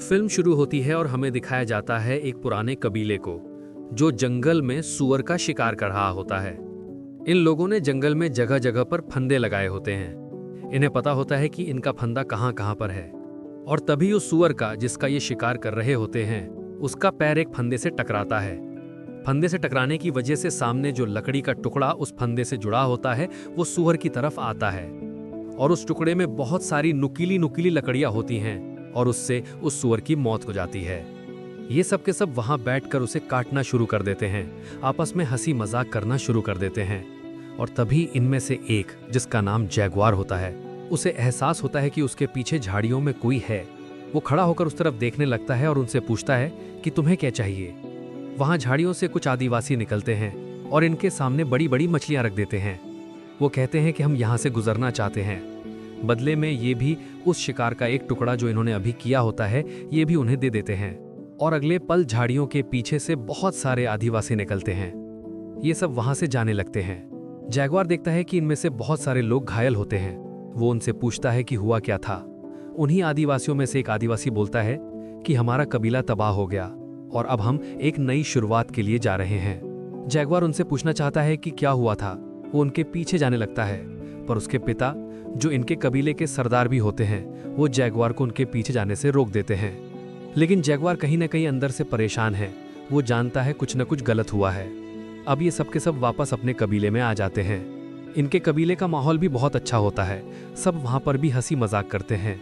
Film शुरू होती है और हमें दिखाया जाता है एक पुराने कबीले को जो जंगल में सूअर का शिकार कर रहा होता है। इन लोगों ने जंगल में जगह जगह पर फंदे लगाए होते हैं। इन्हें पता होता है कि इनका फंदा कहाँ कहाँ पर है। और तभी उस सूअर का जिसका ये शिकार कर रहे होते हैं उसका पैर एक फंदे से टकराता है। फंदे से टकराने की वजह से सामने जो लकड़ी का टुकड़ा उस फंदे से जुड़ा होता है वो सूअर की तरफ आता है और उस टुकड़े में बहुत सारी नुकीली नुकीली लकड़ियां होती हैं और उससे उस सूअर की मौत हो जाती है। ये सब के सब वहां बैठकर उसे काटना शुरू कर देते हैं, आपस में हंसी मजाक करना शुरू कर देते हैं। और तभी इनमें से एक जिसका नाम जैगुआर होता है, उसे एहसास होता है कि उसके पीछे झाड़ियों में कोई है। वो खड़ा होकर उस तरफ देखने लगता है और उनसे पूछता है कि तुम्हें क्या चाहिए। वहां झाड़ियों से कुछ आदिवासी निकलते हैं और इनके सामने बड़ी बड़ी मछलियां रख देते हैं। वो कहते हैं कि हम यहाँ से गुजरना चाहते हैं। बदले में ये भी उस शिकार का एक टुकड़ा जो इन्होंने अभी किया होता है ये भी उन्हें दे देते हैं। और अगले पल झाड़ियों के पीछे से बहुत सारे आदिवासी निकलते हैं। ये सब वहां से जाने लगते हैं। जैगुआर देखता है कि इनमें से बहुत सारे लोग घायल होते हैं। वो उनसे पूछता है कि हुआ क्या था। उन्हीं आदिवासियों में से एक आदिवासी बोलता है कि हमारा कबीला तबाह हो गया और अब हम एक नई शुरुआत के लिए जा रहे हैं। जैगुआर उनसे पूछना चाहता है कि क्या हुआ था। वो उनके पीछे जाने लगता है, पर उसके पिता जो इनके कबीले के सरदार भी होते हैं वो जैगुआर को उनके पीछे जाने से रोक देते हैं। लेकिन जैगुआर कहीं ना कहीं अंदर से परेशान है। वो जानता है कुछ न कुछ गलत हुआ है। अब ये सब के सब वापस अपने कबीले में आ जाते हैं। इनके कबीले का माहौल भी बहुत अच्छा होता है। सब वहां पर भी हंसी मजाक करते हैं।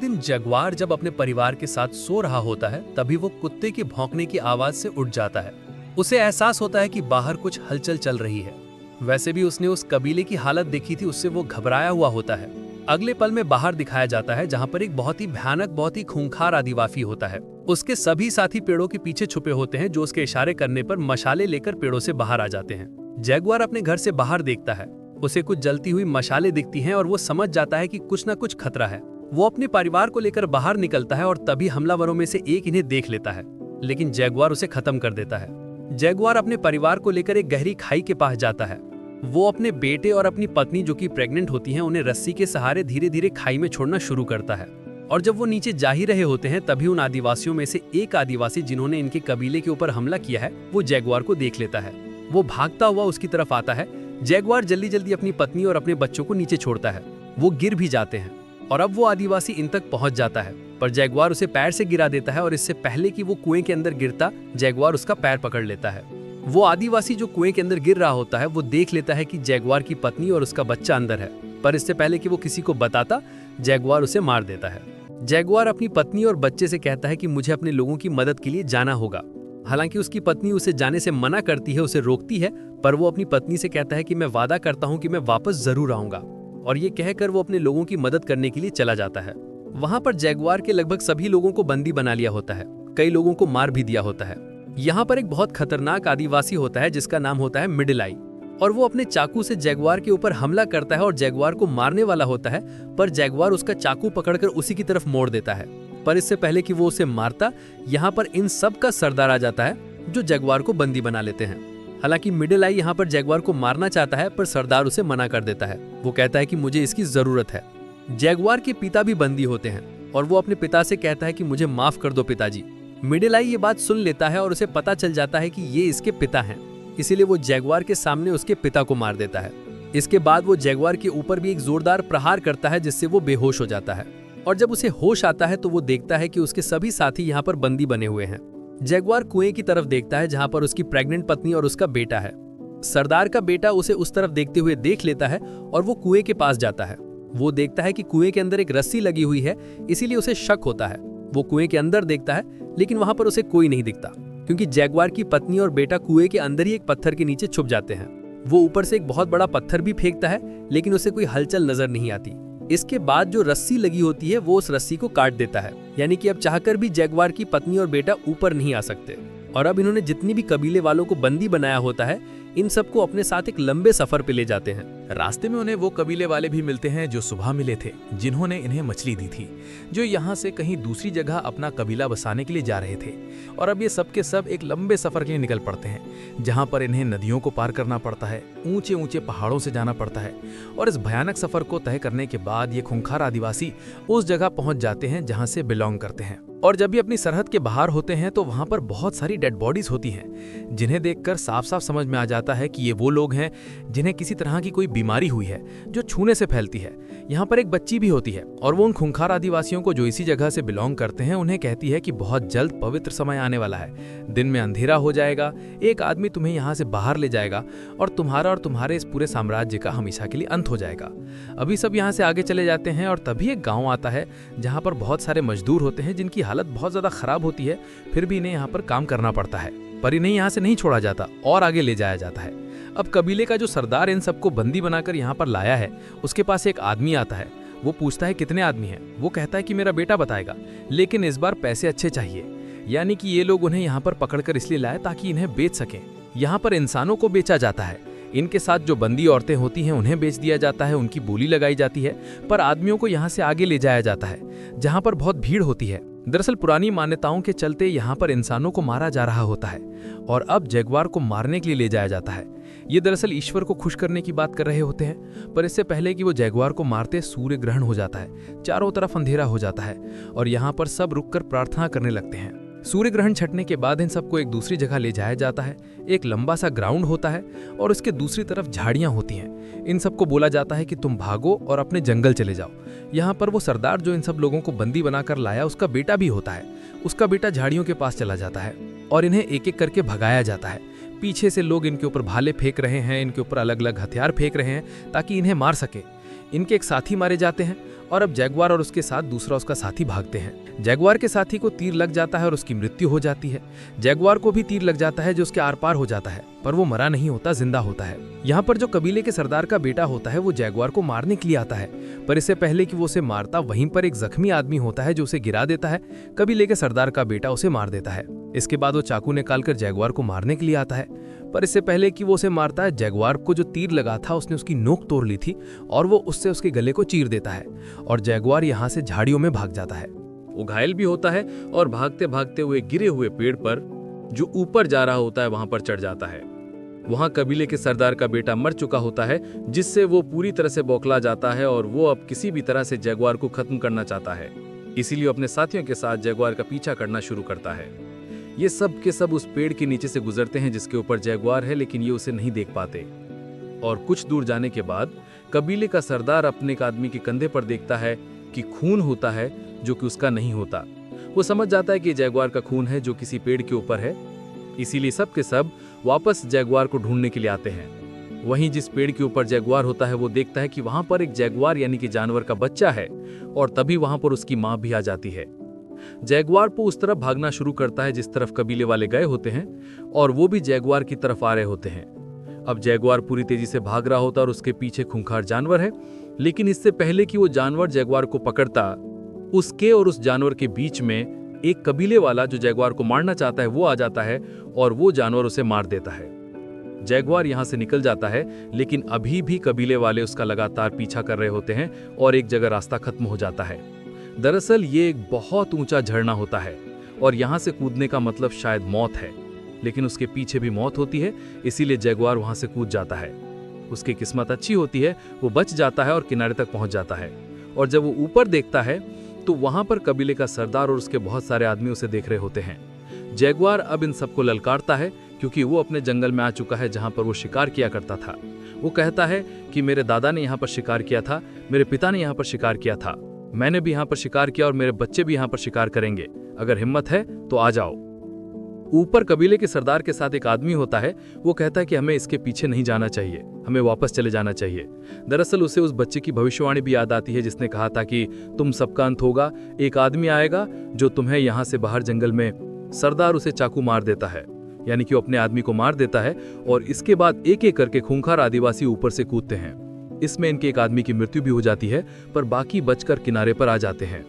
दिन जगुआर जब अपने परिवार के साथ सो रहा होता है तभी वो कुत्ते के भौंकने की आवाज से उठ जाता है। उसे एहसास होता है कि बाहर कुछ हलचल चल रही है। वैसे भी उसने उस कबीले की हालत देखी थी, उससे वो घबराया हुआ होता है। अगले पल में बाहर दिखाया जाता है जहां पर एक बहुत ही भयानक, बहुत ही खूंखार आदिवासी होता है। उसके सभी साथी पेड़ों के पीछे छुपे होते हैं जो उसके इशारे करने पर मशाले लेकर पेड़ों से बाहर आ जाते हैं। जैगुआर अपने घर से बाहर देखता है। उसे कुछ जलती हुई मशाले दिखती हैं और वो समझ जाता है कि कुछ न कुछ खतरा है। वो अपने परिवार को लेकर बाहर निकलता है और तभी हमलावरों में से एक इन्हें देख लेता है, लेकिन जैगुआर उसे खत्म कर देता है। जैगुआर अपने परिवार को लेकर एक गहरी खाई के पास जाता है। वो अपने बेटे और अपनी पत्नी जो कि प्रेग्नेंट होती हैं उन्हें रस्सी के सहारे धीरे धीरे खाई में छोड़ना शुरू करता है। और जब वो नीचे जा ही रहे होते हैं तभी उन आदिवासियों में से एक आदिवासी जिन्होंने इनके कबीले के ऊपर हमला किया है वो जैगुआर को देख लेता है। वो भागता हुआ उसकी तरफ आता है। जैगुआर जल्दी जल्दी अपनी पत्नी और अपने बच्चों को नीचे छोड़ता है। वो गिर भी जाते हैं और अब वो आदिवासी इन तक पहुंच जाता है, पर जैगुआर उसे पैर से गिरा देता है और इससे पहले कि वो कुएं के अंदर गिरता जैगुआर उसका पैर पकड़ लेता है। वो आदिवासी जो कुएं के अंदर गिर रहा होता है वो देख लेता है कि जैगुआर की पत्नी और उसका बच्चा अंदर है, पर इससे पहले कि वो किसी को बताता जैगुआर उसे मार देता है। जैगुआर अपनी पत्नी और बच्चे से कहता है कि मुझे अपने लोगों की मदद के लिए जाना होगा। हालांकि उसकी पत्नी उसे जाने से मना करती है, उसे रोकती है, पर वो अपनी पत्नी से कहता है कि मैं वादा करता हूँ कि मैं वापस जरूर आऊंगा। और ये कहकर वो अपने लोगों की मदद करने के लिए चला जाता है। वहां पर जैगुआर के लगभग सभी लोगों को बंदी बना लिया होता है। कई लोगों को मार भी दिया होता है। यहाँ पर एक बहुत खतरनाक आदिवासी होता है जिसका नाम होता है मिडिल आई, और वो अपने चाकू से जैगुआर के ऊपर हमला करता है और जैगुआर को मारने वाला होता है, पर जैगुआर उसका चाकू पकड़कर उसी की तरफ मोड़ देता है। पर इससे पहले कि वो उसे मारता, यहाँ पर इन सब का सरदार आ जाता है जो जैगुआर को बंदी बना लेते हैं। हालांकि मिडिल आई यहाँ पर जैगुआर को मारना चाहता है, पर सरदार उसे मना कर देता है। वो कहता है कि मुझे इसकी जरूरत है। जैगुआर के पिता भी बंदी होते हैं और वो अपने पिता से कहता है कि मुझे माफ कर दो पिताजी। मिडिल आई ये बात सुन लेता है और उसे पता चल जाता है कि ये इसके पिता हैं, इसीलिए वो जैगुआर के सामने उसके पिता को मार देता है। इसके बाद वो जैगुआर के ऊपर भी एक जोरदार प्रहार करता है जिससे वो बेहोश हो जाता है। और जब उसे होश आता है तो वो देखता है कि उसके सभी साथी यहाँ पर बंदी बने हुए हैं। जैगुआर कुएं की तरफ देखता है जहाँ पर उसकी प्रेग्नेंट पत्नी और उसका बेटा है। सरदार का बेटा उसे उस तरफ देखते हुए देख लेता है और वो कुएं के पास जाता है। वो देखता है कि कुएं के अंदर एक रस्सी लगी हुई है, इसीलिए उसे शक होता है। वो कुएं के अंदर देखता है लेकिन वहां पर उसे कोई नहीं दिखता, क्योंकि जैगुआर की पत्नी और बेटा कुएं के अंदर ही एक पत्थर के नीचे छुप जाते हैं। वो ऊपर से एक बहुत बड़ा पत्थर भी फेंकता है लेकिन उसे कोई हलचल नजर नहीं आती। इसके बाद जो रस्सी लगी होती है वो उस रस्सी को काट देता है, यानी कि अब चाहकर भी जैगुआर की पत्नी और बेटा ऊपर नहीं आ सकते। और अब इन्होंने जितनी भी कबीले वालों को बंदी बनाया होता है इन सबको अपने साथ एक लंबे सफर पे ले जाते हैं। रास्ते में उन्हें वो कबीले वाले भी मिलते हैं जो सुबह मिले थे, जिन्होंने इन्हें मछली दी थी, जो यहाँ से कहीं दूसरी जगह अपना कबीला बसाने के लिए जा रहे थे। और अब ये सब के सब एक लंबे सफर के लिए निकल पड़ते हैं, जहाँ पर इन्हें नदियों को पार करना पड़ता है, ऊंचे ऊंचे पहाड़ों से जाना पड़ता है। और इस भयानक सफर को तय करने के बाद ये खूंखार आदिवासी उस जगह पहुंच जाते हैं जहाँ से बिलोंग करते हैं। और जब ये अपनी सरहद के बाहर होते हैं तो वहां पर बहुत सारी डेड बॉडीज होती हैं, जिन्हें देखकर साफ साफ समझ में आ जाता है कि ये वो लोग हैं जिन्हें किसी तरह की कोई बीमारी हुई है जो छूने से फैलती है। यहाँ पर एक बच्ची भी होती है और वो उन खूंखार आदिवासियों को जो इसी जगह से बिलोंग करते हैं उन्हें कहती है कि बहुत जल्द पवित्र समय आने वाला है, दिन में अंधेरा हो जाएगा, एक आदमी तुम्हें यहाँ से बाहर ले जाएगा और तुम्हारे इस पूरे साम्राज्य का हमेशा के लिए अंत हो जाएगा। अभी सब यहाँ से आगे चले जाते हैं और तभी एक गाँव आता है जहाँ पर बहुत सारे मजदूर होते हैं जिनकी हालत बहुत ज्यादा खराब होती है, फिर भी इन्हें यहाँ पर काम करना पड़ता है। पर इन्हें यहाँ से नहीं छोड़ा जाता और आगे ले जाया जाता है। अब कबीले का जो सरदार इन सबको बंदी बनाकर यहाँ पर लाया है, उसके पास एक आदमी आता है। वो पूछता है कितने आदमी हैं। वो कहता है कि मेरा बेटा बताएगा, लेकिन इस बार पैसे अच्छे चाहिए। यानी कि ये लोग उन्हें यहाँ पर पकड़कर इसलिए लाए ताकि इन्हें बेच सकें। यहाँ पर इंसानों को बेचा जाता है, इनके साथ जो बंदी औरतें होती हैं उन्हें बेच दिया जाता है, उनकी बोली लगाई जाती है। पर आदमियों को यहाँ से आगे ले जाया जाता है जहाँ पर बहुत भीड़ होती है। दरअसल पुरानी मान्यताओं के चलते यहाँ पर इंसानों को मारा जा रहा होता है और अब जगुआर को मारने के लिए ले जाया जाता है। ये दरअसल ईश्वर को खुश करने की बात कर रहे होते हैं, पर इससे पहले कि वो जगुआर को मारते सूर्य ग्रहण हो जाता है, चारों तरफ अंधेरा हो जाता है और यहाँ पर सब रुककर प्रार्थना करने लगते हैं। सूर्य ग्रहण छटने के बाद इन सबको एक दूसरी जगह ले जाया जाता है। एक लंबा सा ग्राउंड होता है और उसके दूसरी तरफ झाड़ियां होती हैं। इन सबको बोला जाता है कि तुम भागो और अपने जंगल चले जाओ। यहाँ पर वो सरदार जो इन सब लोगों को बंदी बनाकर लाया, उसका बेटा भी होता है। उसका बेटा झाड़ियों के पास चला जाता है और इन्हें एक एक करके भगाया जाता है। पीछे से लोग इनके ऊपर भाले फेंक रहे हैं, इनके ऊपर अलग अलग हथियार फेंक रहे हैं ताकि इन्हें मार सके। इनके एक साथी मारे जाते हैं और अब जगुआर और उसके साथ दूसरा उसका साथी भागते हैं। जगुआर के साथी को तीर लग जाता है और उसकी मृत्यु हो जाती है। जगुआर को भी तीर लग जाता है जो उसके आर पार हो जाता है, पर वो मरा नहीं होता, जिंदा होता है। यहाँ पर जो कबीले के सरदार का बेटा होता है वो जगुआर को मारने के लिए आता है, पर इससे पहले कि वो उसे मारता वहीं पर एक जख्मी आदमी होता है जो उसे गिरा देता है। कबीले के सरदार का बेटा उसे मार देता है। इसके बाद वो चाकू निकालकर जगुआर को मारने के लिए आता है, पर इससे पहले कि वो उसे मारता है, जगुआर को जो तीर लगा था उसने उसकी नोक तोड़ ली थी और वो उससे उसके गले को चीर देता है और जगुआर यहाँ से झाड़ियों में भाग जाता है। वो घायल भी होता है और भागते भागते हुए गिरे हुए पेड़ पर जो ऊपर जा रहा होता है वहां पर चढ़ जाता है। वहां कबीले के सरदार का बेटा मर चुका होता है, जिससे वो पूरी तरह से बौखला जाता है और वो अब किसी भी तरह से जगुआर को खत्म करना चाहता है। इसीलिए अपने साथियों के साथ जगुआर का पीछा करना शुरू करता है। ये सब के सब उस पेड़ के नीचे से गुजरते हैं जिसके ऊपर जगुआर है, लेकिन ये उसे नहीं देख पाते। और कुछ दूर जाने के बाद कबीले का सरदार अपने एक आदमी के कंधे पर देखता है कि खून होता है जो कि उसका नहीं होता। वो समझ जाता है कि जगुआर का खून है जो किसी पेड़ के ऊपर है। इसीलिए सब के सब वापस जगुआर को ढूंढने के लिए आते हैं। वहीं जिस पेड़ के ऊपर जगुआर होता है वो देखता है कि वहां पर एक जगुआर यानी कि जानवर का बच्चा है और तभी वहां पर उसकी मां भी आ जाती है। जगुआर को उस तरफ भागना शुरू करता है जिस तरफ कबीले वाले गए होते हैं और वो भी जगुआर की तरफ आ रहे होते हैं। अब जगुआर पूरी तेजी से भाग रहा होता है और उसके पीछे खूंखार जानवर है, लेकिन इससे पहले कि वो जानवर जगुआर को पकड़ता, उसके और उस जानवर के बीच में एक कबीले वाला जो जगुआर को मारना चाहता है वो आ जाता है और वो जानवर उसे मार देता है। जगुआर यहाँ से निकल जाता है, लेकिन अभी भी कबीले वाले उसका लगातार पीछा कर रहे होते हैं और एक जगह रास्ता खत्म हो जाता है। दरअसल ये एक बहुत ऊंचा झरना होता है और यहाँ से कूदने का मतलब शायद मौत है, लेकिन उसके पीछे भी मौत होती है, इसीलिए जगुआर वहां से कूद जाता है। उसकी किस्मत अच्छी होती है, वो बच जाता है और किनारे तक पहुंच जाता है। और जब वो ऊपर देखता है तो वहां पर कबीले का सरदार और उसके बहुत सारे आदमी उसे देख रहे होते हैं। जगुआर अब इन सबको ललकारता है क्योंकि वो अपने जंगल में आ चुका है जहां पर वो शिकार किया करता था। वो कहता है कि मेरे दादा ने यहाँ पर शिकार किया था, मेरे पिता ने यहाँ पर शिकार किया था, मैंने भी यहाँ पर शिकार किया और मेरे बच्चे भी यहाँ पर शिकार करेंगे। अगर हिम्मत है तो आ जाओ। ऊपर कबीले के सरदार के साथ एक आदमी होता है। वो कहता है कि हमें इसके पीछे नहीं जाना चाहिए, हमें वापस चले जाना चाहिए। दरअसल उसे उस बच्चे की भविष्यवाणी भी याद आती है जिसने कहा था कि तुम सबका अंत होगा, एक आदमी आएगा जो तुम्हें यहाँ से बाहर जंगल में। सरदार उसे चाकू मार देता है, यानी कि वो अपने आदमी को मार देता है और इसके बाद एक एक करके खूंखार आदिवासी ऊपर से कूदते हैं। इसमें इनके एक आदमी की मृत्यु भी हो जाती है, पर बाकी बचकर किनारे पर आ जाते हैं।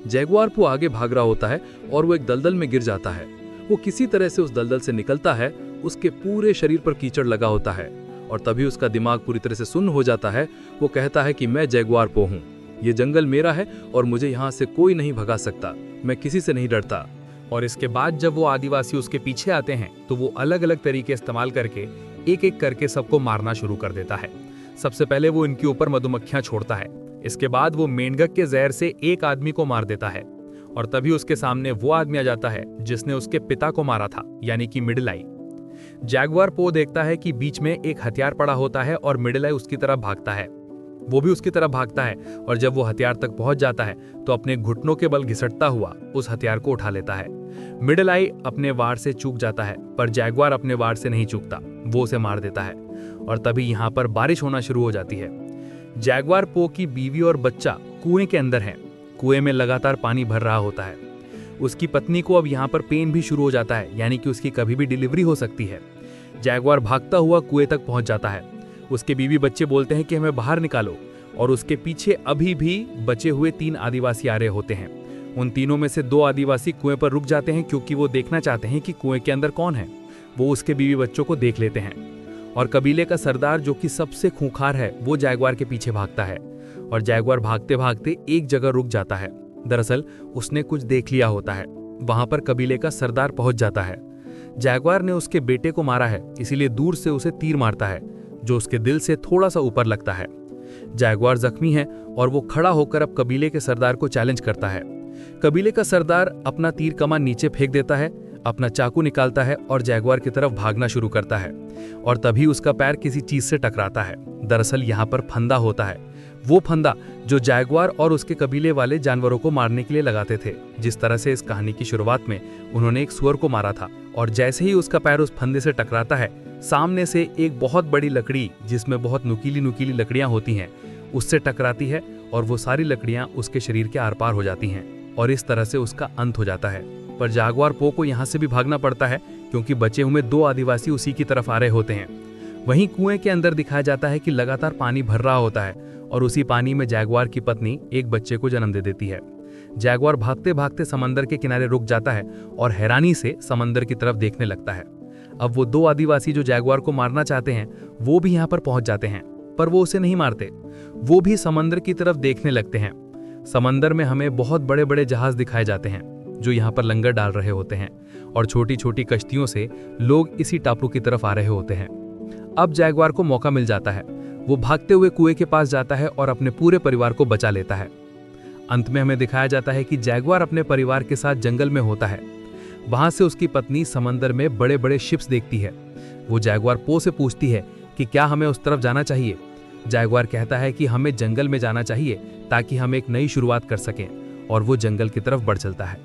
जगुआर वो आगे भाग रहा होता है और वो एक दलदल में गिर जाता है। वो किसी तरह से उस दलदल से निकलता है, उसके पूरे शरीर पर कीचड़ लगा होता है और तभी उसका दिमाग पूरी तरह से सुन्न हो जाता है। वो कहता है कि मैं जैगुआर पो हूँ, ये जंगल मेरा है और मुझे यहाँ से कोई नहीं भगा सकता, मैं किसी से नहीं डरता। और इसके बाद जब वो आदिवासी उसके पीछे आते हैं तो वो अलग अलग तरीके इस्तेमाल करके एक एक करके सबको मारना शुरू कर देता है। सबसे पहले वो इनके ऊपर मधुमक्खियां छोड़ता है। इसके बाद वो मेंढक के जहर से एक आदमी को मार देता है और तभी उसके सामने वो आदमी आ जाता है जिसने उसके पिता को मारा था, यानी कि मिडिल आई। जैगुआर पो देखता है कि बीच में एक हथियार पड़ा होता है और मिडिल आई उसकी तरफ भागता है। वो भी उसकी तरफ भागता है और जब वो हथियार तक पहुंच जाता है तो अपने घुटनों के बल घिसटता हुआ उस हथियार को उठा लेता है। मिडिल आई अपने वार से चूक जाता है, पर जैगुआर अपने वार से नहीं चूकता, वो उसे मार देता है। और तभी यहाँ पर बारिश होना शुरू हो जाती है। जैगुआर पो की बीवी और बच्चा कुएं के अंदर हैं। कुएं में लगातार पानी भर रहा होता है। उसकी पत्नी को अब यहाँ पर पेन भी शुरू हो जाता है, यानी कि उसकी कभी भी डिलीवरी हो सकती है। जैगुआर भागता हुआ कुएं तक पहुंच जाता है। उसके बीवी बच्चे बोलते हैं कि हमें बाहर निकालो, और उसके पीछे अभी भी बचे हुए 3 आदिवासी आ रहे होते हैं। उन तीनों में से 2 आदिवासी कुएं पर रुक जाते हैं क्योंकि वो देखना चाहते हैं कि कुएं के अंदर कौन है। वो उसके बीवी बच्चों को देख लेते हैं और कबीले का सरदार, जो कि सबसे खूंखार है, वो जैगुआर के पीछे भागता है और जैगुआर भागते भागते एक जगह रुक जाता है। दरअसल उसने कुछ देख लिया होता है। वहां पर कबीले का सरदार पहुंच जाता है। जैगुआर ने उसके बेटे को मारा है, इसीलिए दूर से उसे तीर मारता है जो उसके दिल से थोड़ा सा ऊपर लगता है। जैगुआर जख्मी है और वो खड़ा होकर अब कबीले के सरदार को चैलेंज करता है। कबीले का सरदार अपना तीर कमान नीचे फेंक देता है, अपना चाकू निकालता है और जैगुआर की तरफ भागना शुरू करता है। और तभी उसका पैर किसी चीज से टकराता है। दरअसल यहाँ पर फंदा होता है, वो फंदा जो जैगुआर और उसके कबीले वाले जानवरों को मारने के लिए लगाते थे। जिस तरह से इस कहानी की शुरुआत में उन्होंने एक सुअर को मारा था, और जैसे ही उसका पैर उस फंदे से टकराता है, सामने से एक बहुत बड़ी लकड़ी, जिसमें बहुत नुकीली नुकीली लकड़ियां होती हैं, उससे टकराती है और वो सारी लकड़ियां उसके शरीर के आर पार हो जाती हैं और इस तरह से उसका अंत हो जाता है। पर जैगुआर पो को यहाँ से भी भागना पड़ता है क्योंकि बचे हुए 2 आदिवासी उसी की तरफ आ रहे होते हैं। वहीं कुएं के अंदर दिखाया जाता है कि लगातार पानी भर रहा होता है और उसी पानी में जैगुआर की पत्नी एक बच्चे को जन्म दे देती है। जैगुआर भागते भागते समंदर के किनारे रुक जाता है और हैरानी से समंदर की तरफ देखने लगता है। अब वो 2 आदिवासी जो जैगुआर को मारना चाहते हैं वो भी यहाँ पर पहुंच जाते हैं, पर वो उसे नहीं मारते। वो भी समंदर की तरफ देखने लगते हैं। समंदर में हमें बहुत बड़े बड़े जहाज दिखाए जाते हैं जो यहाँ पर लंगर डाल रहे होते हैं और छोटी छोटी कश्तियों से लोग इसी टापू की तरफ आ रहे होते हैं। अब जैगुआर को मौका मिल जाता है। वो भागते हुए कुएं के पास जाता है और अपने पूरे परिवार को बचा लेता है। अंत में हमें दिखाया जाता है कि जैगुआर अपने परिवार के साथ जंगल में होता है। वहां से उसकी पत्नी समंदर में बड़े बड़े शिप्स देखती है। वो जैगुआर पो से पूछती है कि क्या हमें उस तरफ जाना चाहिए। जैगुआर कहता है कि हमें जंगल में जाना चाहिए ताकि हम एक नई शुरुआत कर सकें, और वो जंगल की तरफ बढ़ चलता है।